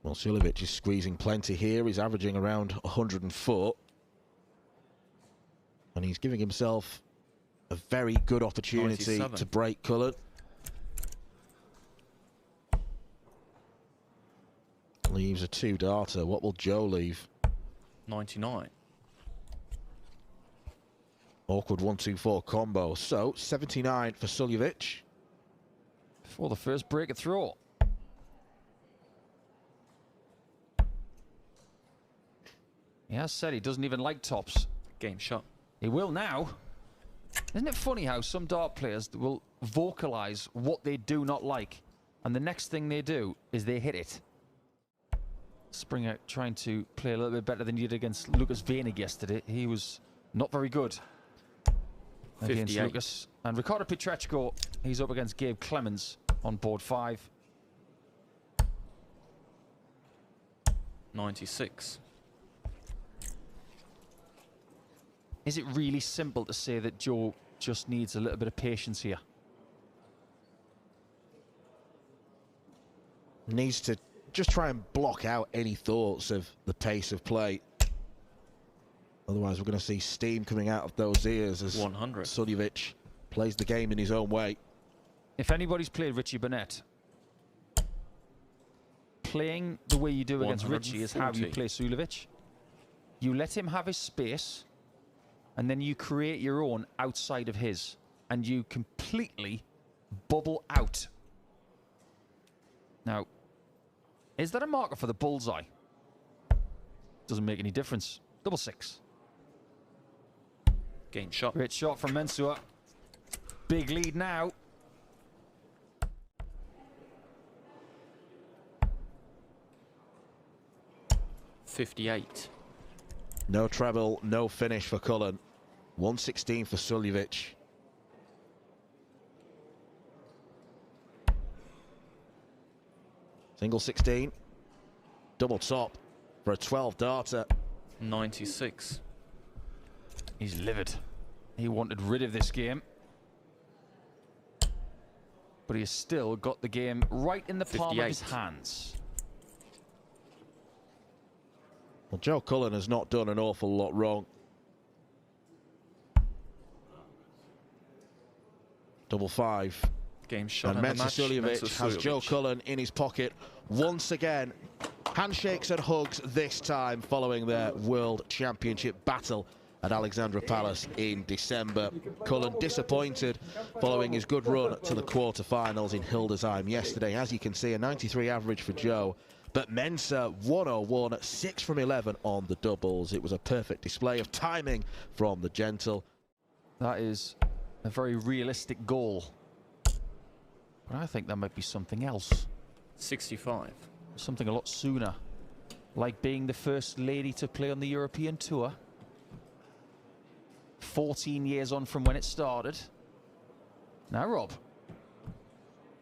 Well, Suljovic is squeezing plenty here. He's averaging around 104. And he's giving himself a very good opportunity 97. to break Cullen. Leaves a 2-darter. What will Joe leave? 99. Awkward 1-2-4 combo. So 79 for Suljovic. For the first break of throw. He has said he doesn't even like tops. Game shot. He will now. Isn't it funny how some dart players will vocalize what they do not like, and the next thing they do is they hit it? Springer trying to play a little bit better than he did against Lucas Venig yesterday. He was not very good against 58. Lucas. And Ricardo Pietreczko, he's up against Gabe Clemens on board 5. 96. Is it really simple to say that Joe just needs a little bit of patience here? Needs to just try and block out any thoughts of the pace of play. Otherwise, we're going to see steam coming out of those ears as 100. Suljovic plays the game in his own way. If anybody's played Richie Burnett, playing the way you do against Richie is how you 140. play Suljovic. You let him have his space, and then you create your own outside of his, and you completely bubble out. Now, is that a marker for the bullseye? Doesn't make any difference. 6. Game shot. Great shot from Mensua. Big lead now. $58. No treble, no finish for Cullen. 116 for Suljovic. Single 16. Double top for a 12-darter. 96. He's livid. He wanted rid of this game. But he has still got the game right in the palm of his 58. hands. Well, Joe Cullen has not done an awful lot wrong. Double 5. Game shot. And Menzies Suljovic Menzies has Joe Suljovic. Cullen in his pocket once again. Handshakes and hugs this time following their World Championship battle at Alexandra Palace in December. Cullen disappointed following his good run to the quarterfinals in Hildesheim yesterday. As you can see, a 93 average for Joe. But Mensa 101, 6 from 11 on the doubles. It was a perfect display of timing from the gentle. That is a very realistic goal. But I think that might be something else. 65. Something a lot sooner. Like being the first lady to play on the European Tour. 14 years on from when it started. Now, Rob,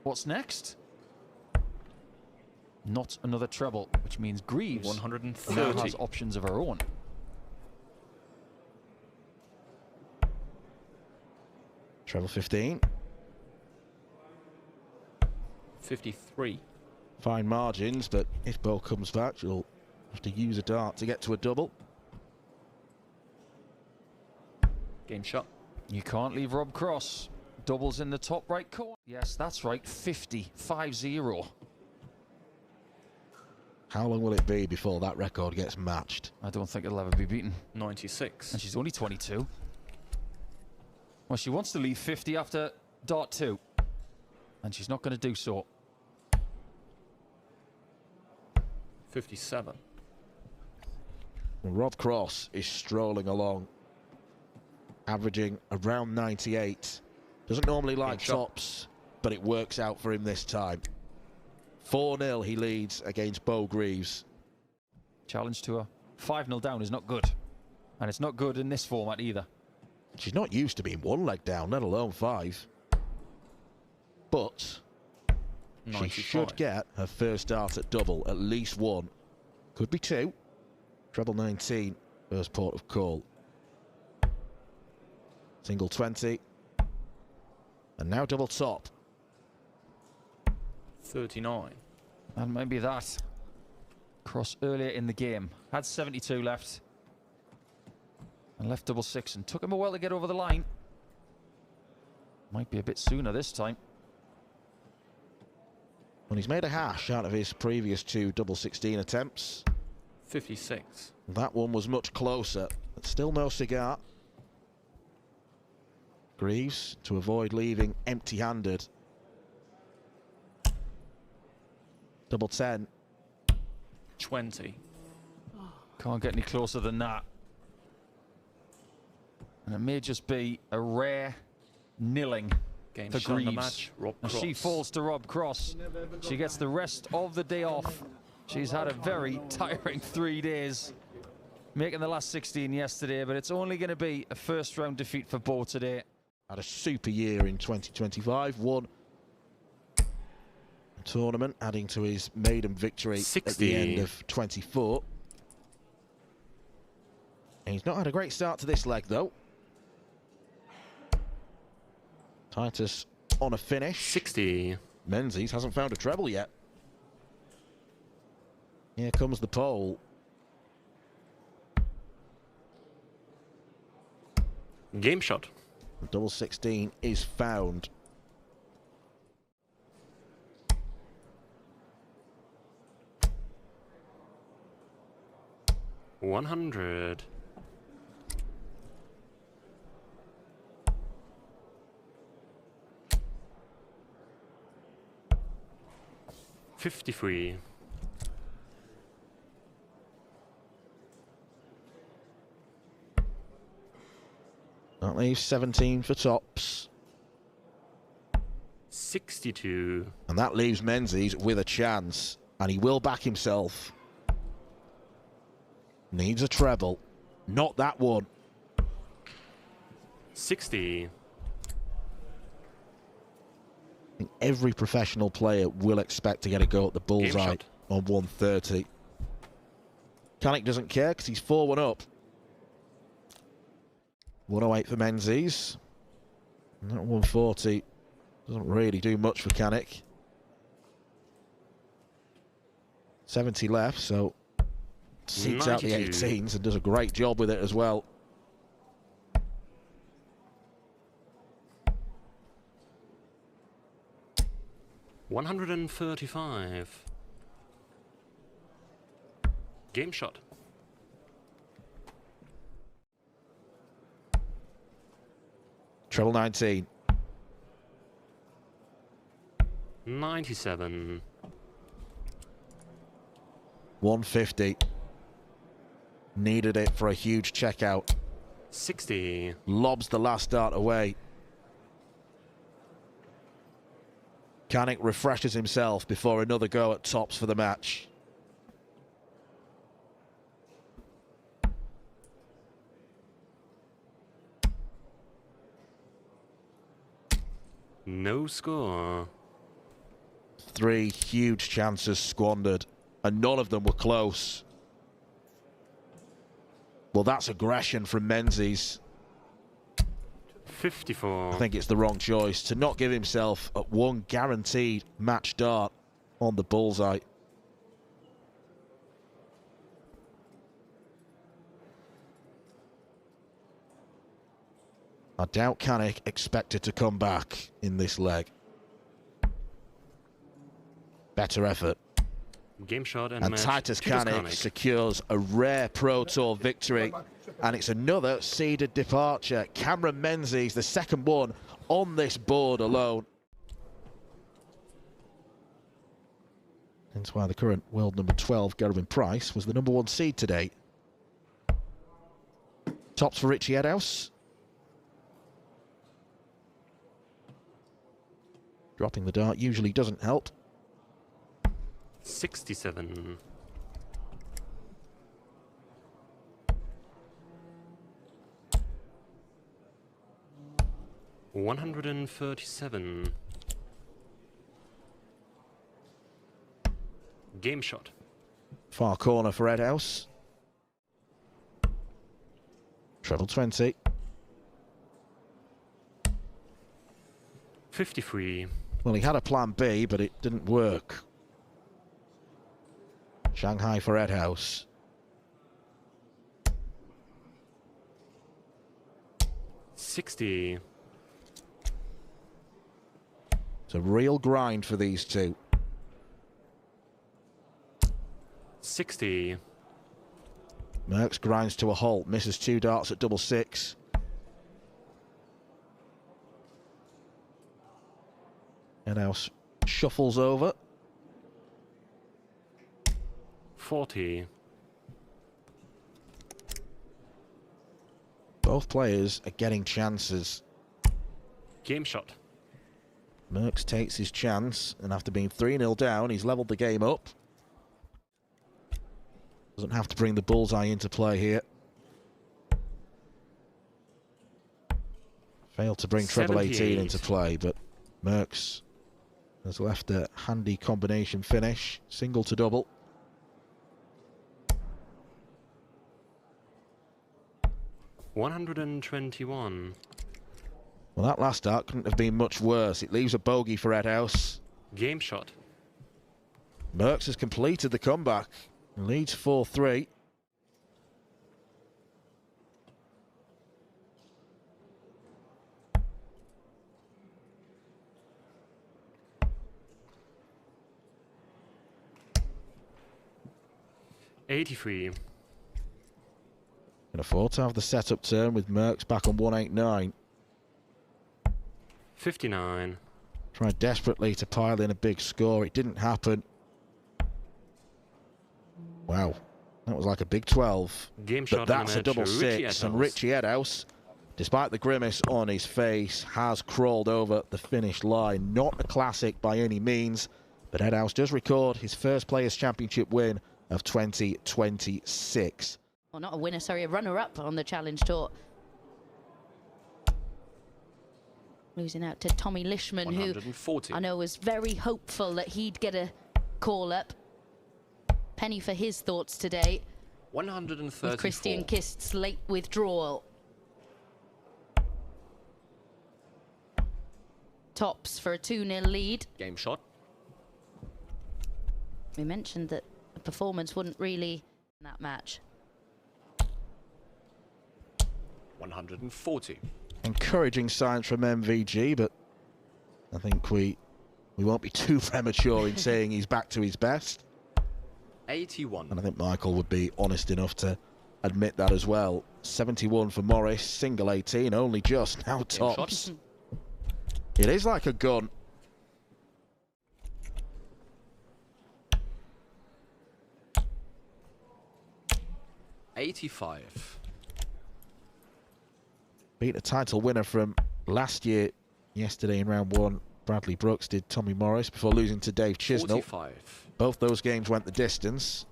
what's next? Not another treble, which means Greaves 130. now has options of her own. Treble 15. 53. Fine margins, but if Bo comes back, she'll have to use a dart to get to a double. Game shot. You can't leave Rob Cross. Doubles in the top right corner. Yes, that's right. 50. 5-0. How long will it be before that record gets matched? I don't think it'll ever be beaten. 96. And she's only 22. Well, she wants to leave 50 after dart 2. And she's not going to do so. 57. Rob Cross is strolling along, averaging around 98. Doesn't normally like tops, but it works out for him this time. 4-0 he leads against Bo Greaves. Challenge to her. 5-0 down is not good. And it's not good in this format either. She's not used to being 1 leg down, let alone 5. But 95. she should get her first dart at double, at least 1. Could be 2. Treble 19, first port of call. Single 20. And now double top. 39. And maybe that. Cross earlier in the game. Had 72 left. And left double six and took him a while to get over the line. Might be a bit sooner this time. Well, he's made a hash out of his previous 2 double 16 attempts. 56. That one was much closer, but still no cigar. Greaves, to avoid leaving empty-handed. Double 10. 20. Can't get any closer than that. And it may just be a rare nilling Game for shot in the Greaves. match. Rob And Cross. she falls to Rob Cross. She gets the rest of the day off. She's had a very tiring 3 days, making the last 16 yesterday, but it's only going to be a first-round defeat for Bo today. Had a super year in 2025. Won a tournament, adding to his maiden victory 60. at the end of 24. And he's not had a great start to this leg, though. Titus on a finish. 60. Menzies hasn't found a treble yet. Here comes the pole. Game shot. Double 16 is found. $100. $53. That leaves 17 for tops. 62. And that leaves Menzies with a chance. And he will back himself. Needs a treble. Not that one. 60. I think every professional player will expect to get a go at the bullseye shot. on 130. Kanik doesn't care because he's 4-1 up. 108 for Menzies. And that 140 doesn't really do much for Kanik. 70 left, so seeks out the 92. 18s and does a great job with it as well. $135. Game shot. Treble 19. 97. 150. Needed it for a huge checkout. 60. Lobs the last dart away. Kanik refreshes himself before another go at tops for the match. No score. 3 huge chances squandered, and none of them were close. Well, that's aggression from Menzies. 54. I think it's the wrong choice to not give himself at one guaranteed match dart on the bullseye. I doubt Kanik expected to come back in this leg. Better effort. Game shot and, And match. Titus Titus Kanik secures a rare Pro Tour victory. And it's another seeded departure. Cameron Menzies, the second one on this board alone. Hence why the current world number 12, Gerwen Price, was the number 1 seed today. Tops for Richie Edhouse. Dropping the dart usually doesn't help. 67. $137. Game shot. Far corner for Edhouse. Treble 20. 53. Well, he had a plan B, but it didn't work. Shanghai for Edhouse. $60. It's a real grind for these two. $60. Merkx grinds to a halt, misses 2 darts at double six. Edhouse shuffles over. $40. Both players are getting chances. Game shot. Merkx takes his chance, and after being 3-0 down, he's levelled the game up. Doesn't have to bring the bullseye into play here. Failed to bring treble 18 into play, but Merkx has left a handy combination finish, single to double. $121. Well, that last dart couldn't have been much worse. It leaves a bogey for Edhouse. Game shot. Merkx has completed the comeback. Leads 4-3. $83. Can afford to have the setup turn with Merkx back on 189. $59. Tried desperately to pile in a big score. It didn't happen. Wow, that was like a big 12. Game But shot. that's a double six. And Richie Edhouse, despite the grimace on his face, has crawled over the finish line. Not a classic by any means, but Edhouse does record his first Players' Championship win of 2026. Well, not a winner, sorry, a runner-up on the Challenge Tour. Losing out to Tommy Lishman, who 140. I know was very hopeful that he'd get a call-up. Penny for his thoughts today. 134. With Christian Kist's late withdrawal. Tops for a 2-0 lead. Game shot. We mentioned that the performance wouldn't really in that match. 140. Encouraging signs from MVG, but I think we won't be too premature in saying he's back to his best. 81. And I think Michael would be honest enough to admit that as well. 71 for Morris, single 18, only just, now tops. It is like a gun. $85. Beat a title winner from last year, yesterday in round one. Bradley Brooks did Tommy Morris before losing to Dave Chisnall. 45. Both those games went the distance.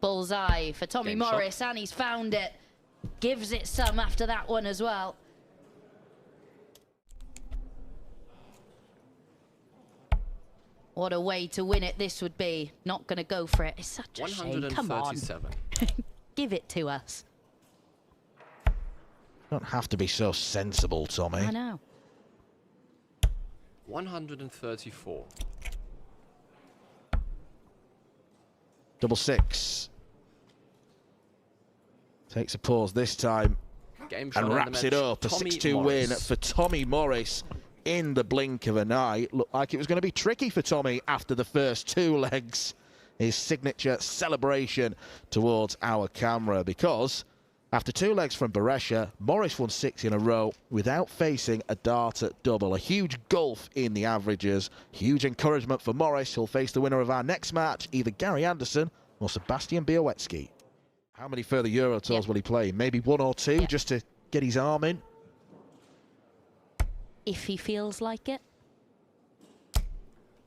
Bullseye for Tommy Game Morris, shot. and he's found it. Gives it some after that one as well. What a way to win it this would be. Not going to go for it. It's such a shame. Come on. 137. Give it to us. Don't have to be so sensible, Tommy. I know. 134. Double six. Takes a pause this time Game shot and on the wraps it match. up. A Tommy 6-2 win Morris. for Tommy Morris in the blink of an eye. Looked like it was going to be tricky for Tommy after the first two legs. His signature celebration towards our camera, because after two legs from Bereza, Morris won 6 in a row without facing a dart at double. A huge gulf in the averages. Huge encouragement for Morris, who'll face the winner of our next match, either Gary Anderson or Sebastian Bialecki. How many further Euro Tours will he play? Maybe 1 or 2 just to get his arm in? If he feels like it.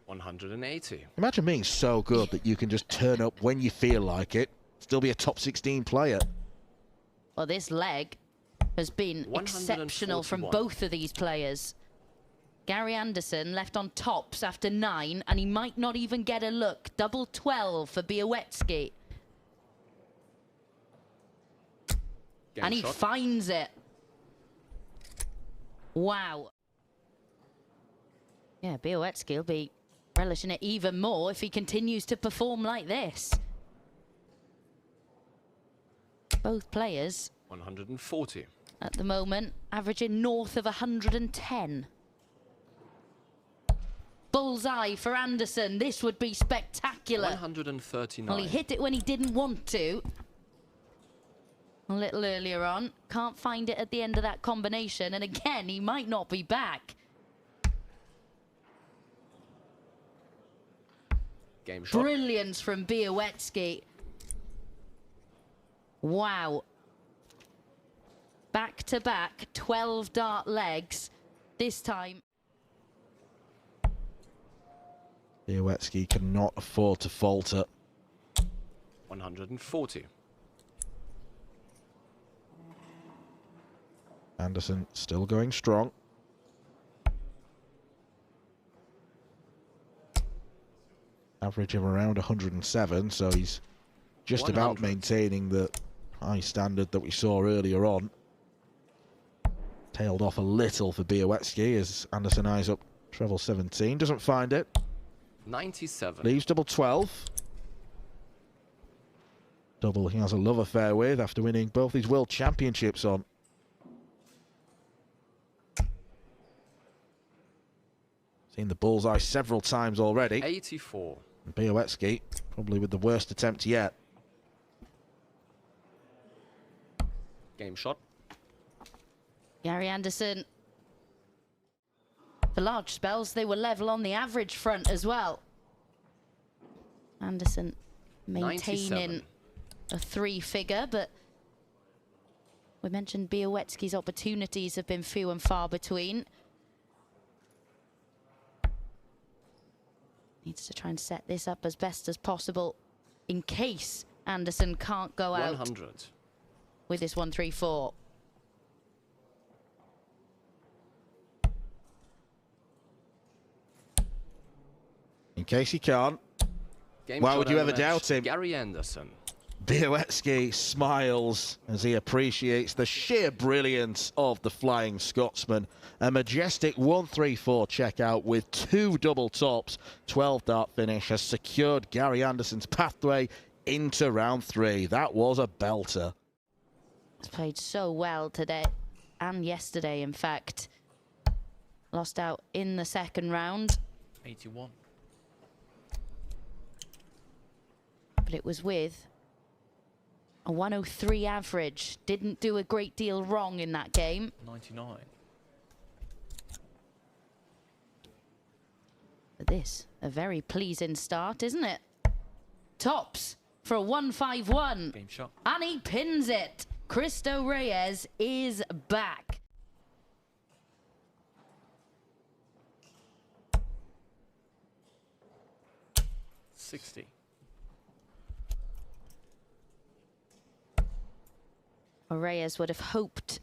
180. Imagine being so good that you can just turn up when you feel like it, still be a top 16 player. Well, this leg has been exceptional from 141. both of these players. Gary Anderson left on tops after 9, and he might not even get a look. Double 12 for Bialecki. And he finds it. Wow. Yeah, Bialecki will be relishing it even more if he continues to perform like this. Both players 140. at the moment averaging north of 110. Bullseye for Anderson. This would be spectacular. 139. Well, he hit it when he didn't want to. A little earlier on. Can't find it at the end of that combination. And again, he might not be back. Game shot. Brilliance from Bialecki. Wow. Back to back, 12 dart legs. This time. Bialecki cannot afford to falter. 140. Anderson still going strong. Average of around 107, so he's just 100. about maintaining the high standard that we saw earlier on. Tailed off a little for Bialecki as Anderson eyes up treble 17. Doesn't find it. 97. Leaves double 12. Double he has a love affair with after winning both his World Championships on. Seen the bullseye several times already. 84. And Bialecki probably with the worst attempt yet. Game shot. Gary Anderson. For large spells, they were level on the average front as well. Anderson maintaining 97. a 3-figure, but we mentioned Bialecki's opportunities have been few and far between. Needs to try and set this up as best as possible in case Anderson can't go out 100. with this 1-3-4. In case he can't. Game Why shot would you and ever a match. doubt him? Gary Anderson. Bialecki smiles as he appreciates the sheer brilliance of the Flying Scotsman. A majestic 1-3-4 checkout with 2 double tops. 12 dart finish has secured Gary Anderson's pathway into round 3. That was a belter. He's played so well today and yesterday, in fact. Lost out in the second round. 81. But it was with a 103 average. Didn't do a great deal wrong in that game. 99. But this, a very pleasing start, isn't it? Tops for a 1-5-1. Game shot. And he pins it. Cristo Reyes is back. $60. Reyes would have hoped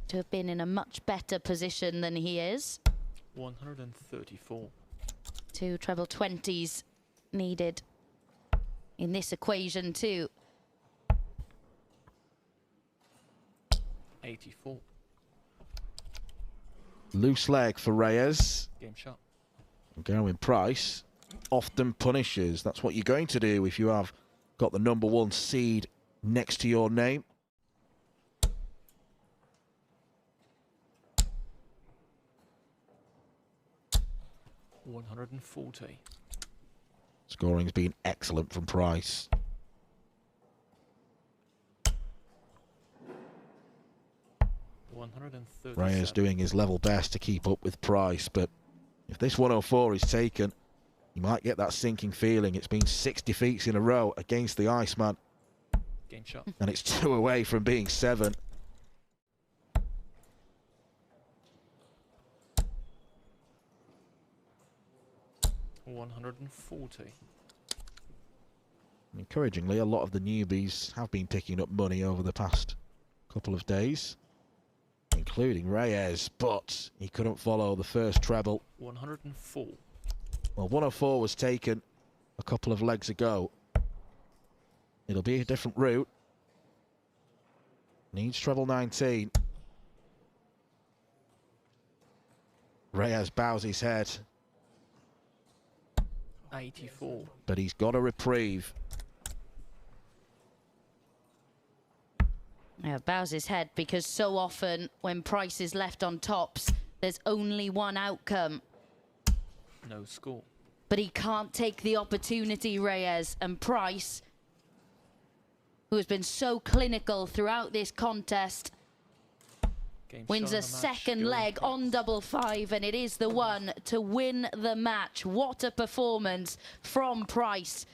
to have been in a much better position than he is. 134. 2 treble 20s needed in this equation too. 84. Loose leg for Reyes. Game shot. Gerwen Price often punishes. That's what you're going to do if you have got the #1 seed next to your name. $140. Scoring's been excellent from Price. Reyes doing his level best to keep up with Price, but if this 104 is taken, you might get that sinking feeling. It's been 6 defeats in a row against the Iceman. Game shot. And it's 2 away from being 7. $140. Encouragingly, a lot of the newbies have been picking up money over the past couple of days, including Reyes, but he couldn't follow the first treble. 104. Well, 104 was taken a couple of legs ago. It'll be a different route. Needs treble 19. Reyes bows his head. 84. but he's got a reprieve. Yeah, bows his head because so often when Price is left on tops, there's only one outcome. No score. But he can't take the opportunity, Reyes. And Price, who has been so clinical throughout this contest, Game wins shot a of the match, second Gerwen leg Price. on double five, and it is the one to win the match. What a performance from Price,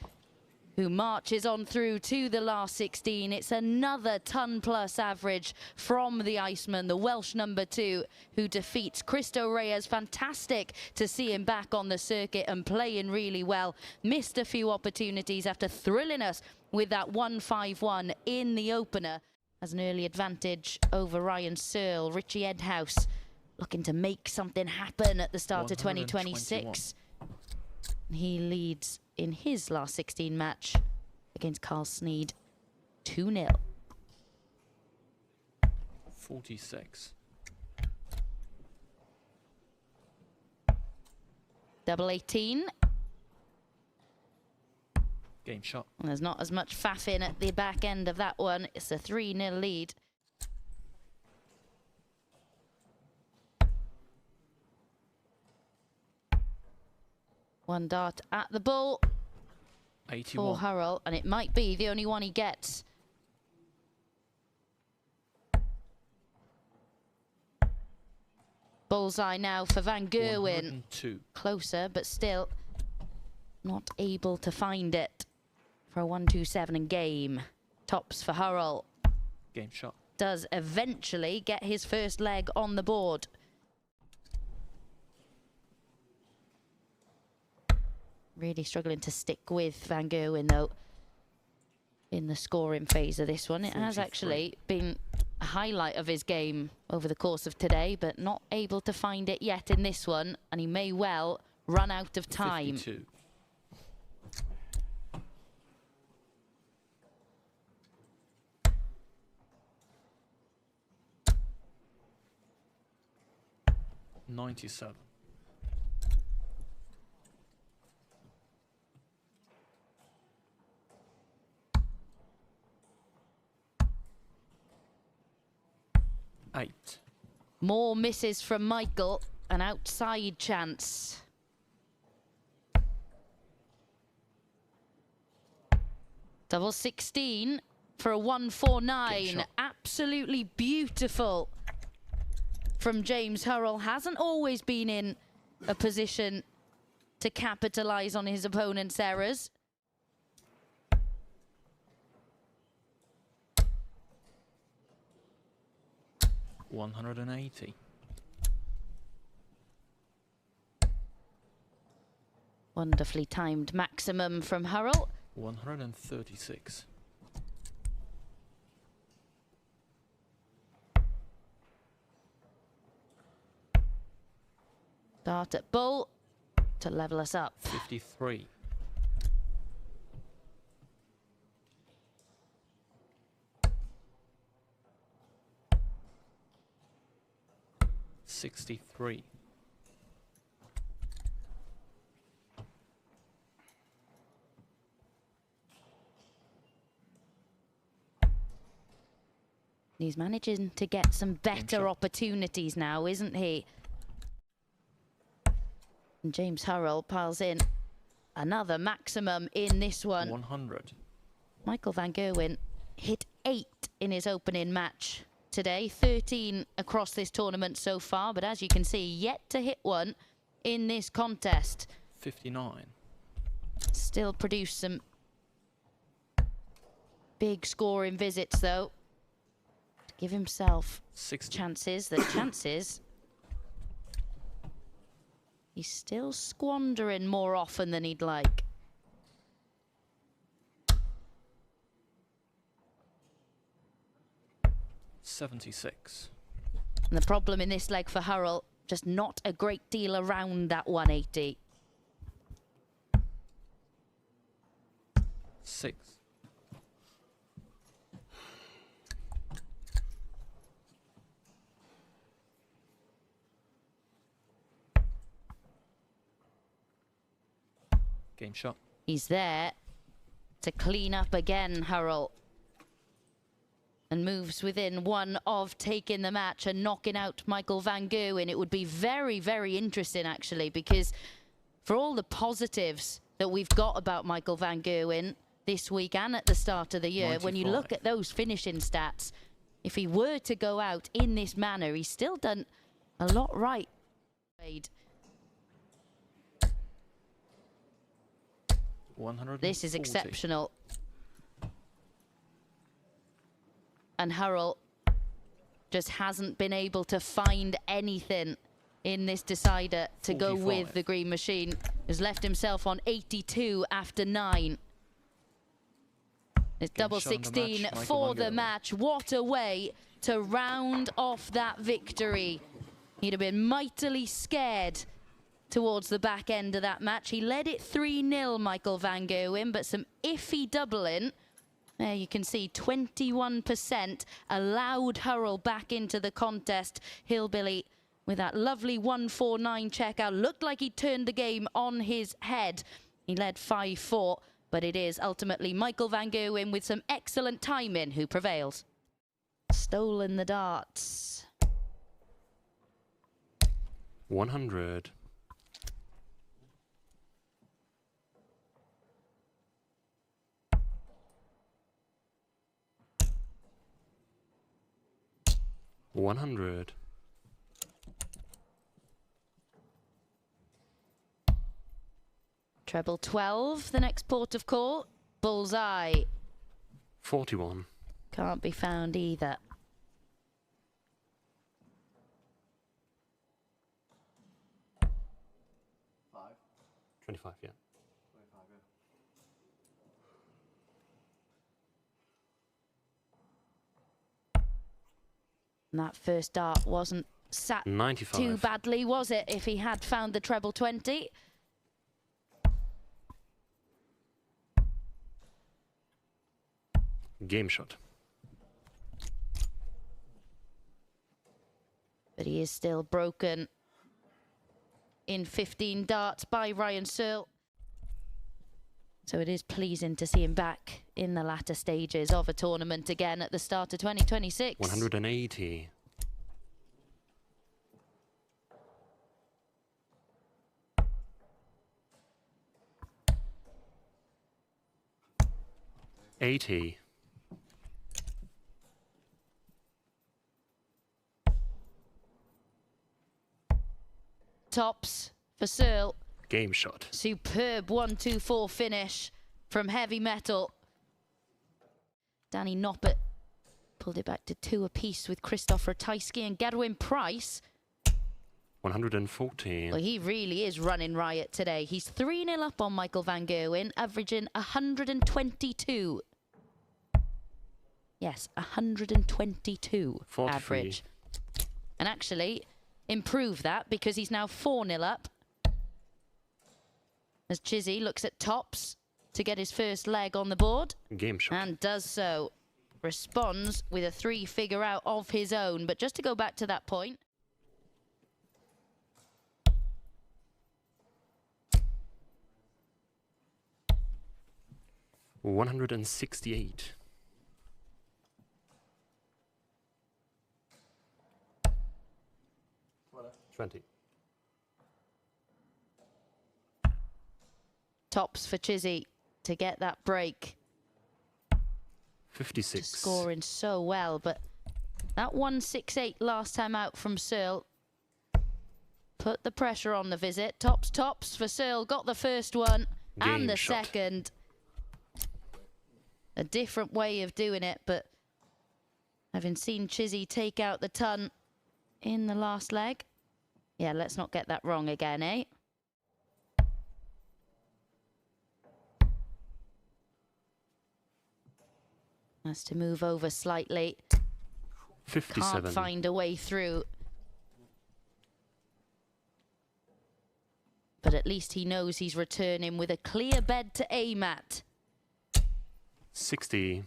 who marches on through to the last 16. It's another ton-plus average from the Iceman, the Welsh number 2, who defeats Cristo Reyes. Fantastic to see him back on the circuit and playing really well. Missed a few opportunities after thrilling us with that 1-5-1 in the opener. Has an early advantage over Ryan Searle. Richie Edhouse looking to make something happen at the start of 2026. He leads in his last 16 match against Carl Sneed 2-0. 46. Double 18. Game shot. And there's not as much faffing at the back end of that one. It's a 3-0 lead. One dart at the ball 81. for Hurrell, and it might be the only one he gets. Bullseye now for Van Gerwen. 102. Closer, but still not able to find it for a 1-2-7 in game. Tops for Hurrell. Game shot. Does eventually get his first leg on the board. Really struggling to stick with Van Gerwen, though, in the scoring phase of this one. It has 43. actually been a highlight of his game over the course of today, but not able to find it yet in this one, and he may well run out of time. 52. $97. $8. More misses from Michael, an outside chance. Double 16 for a 1-4-9. Absolutely beautiful from James Hurrell. Hasn't always been in a position to capitalise on his opponent's errors. $180. Wonderfully timed maximum from Hurrell. 136. Dart at bull to level us up. 53. $63. He's managing to get some better shot. opportunities now, isn't he? And James Hurrell piles in another maximum in this one. 100. Michael Van Gerwen hit 8 in his opening match today. 13 across this tournament so far, but as you can see, yet to hit one in this contest. 59. Still produced some big scoring visits, though. To give himself 60. chances. The chances he's still squandering more often than he'd like. $76. And the problem in this leg for Hurrell, just not a great deal around that 180. 6. Game shot. He's there to clean up again, Hurrell. And moves within one of taking the match and knocking out Michael van Gerwen. It would be very, very interesting, actually, because for all the positives that we've got about Michael van Gerwen this week and at the start of the year, 95. when you look at those finishing stats, if he were to go out in this manner, he's still done a lot right. This is exceptional. And Hurrell just hasn't been able to find anything in this decider to 45. Go with the green machine. Has left himself on 82 after 9. It's double 16 for the match. What a way to round off that victory. He'd have been mightily scared towards the back end of that match. He led it 3-0, Michael van Gerwen, but some iffy doubling. There you can see 21% allowed Hurrell back into the contest. Hillbilly with that lovely 149 checkout. Looked like he turned the game on his head. He led 5-4, but it is ultimately Michael van Gerwen with some excellent timing who prevails. Stolen the darts. 100. Treble 12, the next port of call. Bullseye. 41. Can't be found either. 25, yeah. And that first dart wasn't sat 95. too badly, was it, if he had found the treble 20? Game shot. But he is still broken in 15 darts by Ryan Searle. So it is pleasing to see him back in the latter stages of a tournament again at the start of 2026. 180. $80. Tops for Searle. Game shot. Superb 1-2-4 finish from Heavy Metal. Danny Noppert pulled it back to 2 apiece with Christoph Ratajski and Gerwen Price. 114. Well, he really is running riot today. He's 3-0 up on Michael van Gerwen, averaging 122. Yes, 122 43. average. And actually, improve that because he's now 4-0 up. As Chizzy looks at tops to get his first leg on the board. Game shot. And does so. Responds with a 3-figure out of his own. But just to go back to that point. $168. 20. Tops for Chizzy to get that break. 56. Scoring so well, but that 168 last time out from Searle put the pressure on the visit. Tops for Searle. Got the first one and the second. A different way of doing it, but having seen Chizzy take out the ton in the last leg. Yeah, let's not get that wrong again, eh? Has to move over slightly. 57. Can't find a way through. But at least he knows he's returning with a clear bed to aim at. 60.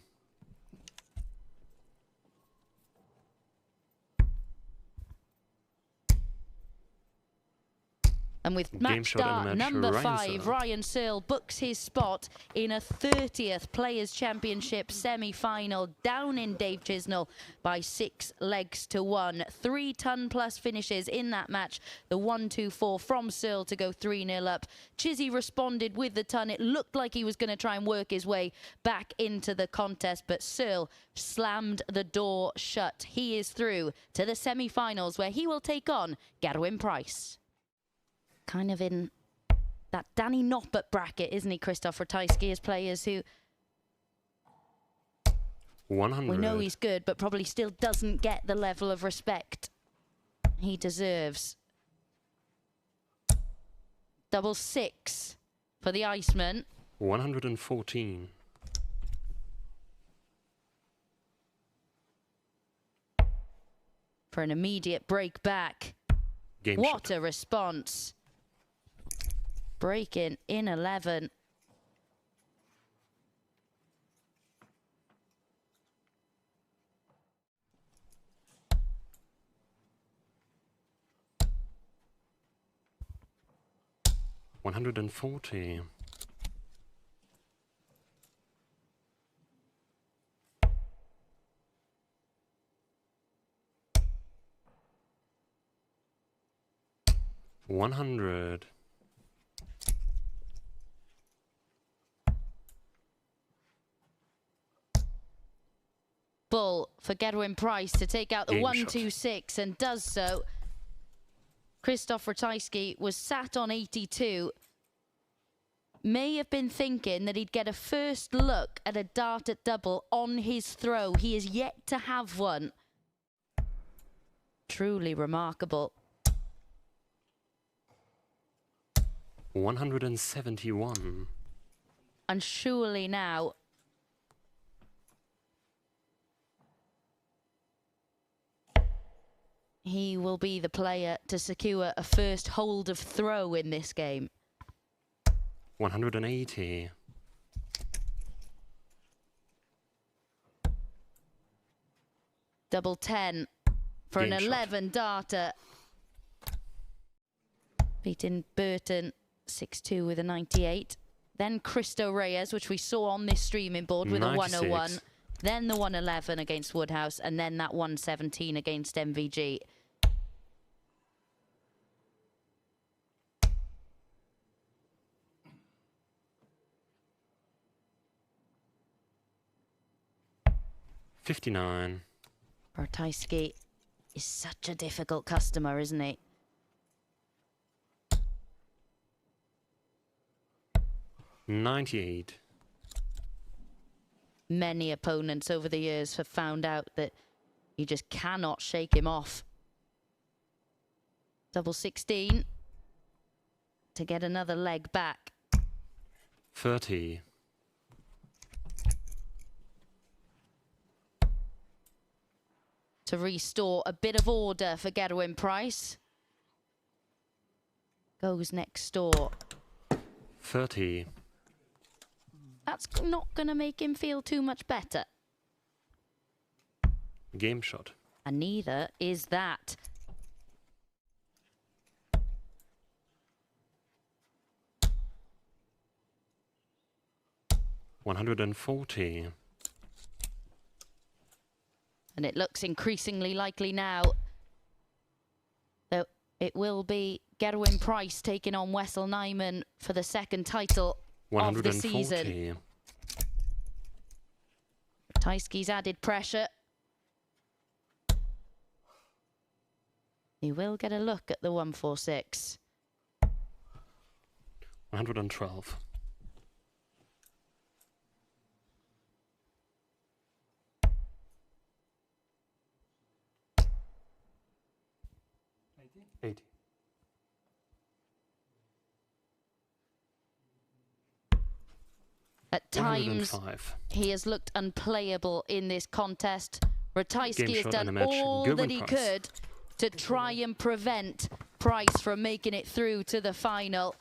And with Game match shot in the start match, number Ryan 5, Searle. Ryan Searle books his spot in a 30th Players' Championship semi-final down in Dave Chisnall by 6 legs to 1. 3 ton-plus finishes in that match. The 1-2-4 from Searle to go 3-0 up. Chizzy responded with the ton. It looked like he was going to try and work his way back into the contest, but Searle slammed the door shut. He is through to the semi-finals where he will take on Gerwen Price. Kind of in that Danny Noppert bracket, isn't he, Christoph Ratajski, as players who 100. we know he's good, but probably still doesn't get the level of respect he deserves. Double 6 for the Iceman. 114. For an immediate break back. Game What shot. a response. Break in 11. $140. $100. Bull for Gerwen Price to take out the Game 1-2-6 and does so. Christoph Ratajski was sat on 82. May have been thinking that he'd get a first look at a dart at double on his throw. He is yet to have one. Truly remarkable. 171. And surely now he will be the player to secure a first hold of throw in this game. 180. Double 10 for Game an shot. 11 darter. Beating Burton 6-2 with a 98. Then Cristo Reyes, which we saw on this streaming board with 96. a 101. Then the 111 against Woodhouse, and then that 117 against MVG. $59. Ratajski is such a difficult customer, isn't he? $98. Many opponents over the years have found out that you just cannot shake him off. Double 16 to get another leg back. 30. To restore a bit of order for Gerwen Price. Goes next door. 30. That's not going to make him feel too much better. Game shot. And neither is that. $140. And it looks increasingly likely now that it will be Gerwen Price taking on Wessel Nyman for the second title of the season. 140. Ratajski's added pressure. He will get a look at the 146. 112. $80. At times, 105. he has looked unplayable in this contest. Ratajski Game has shot and a done match. all Gerwen that he Price. could to try and prevent Price from making it through to the final.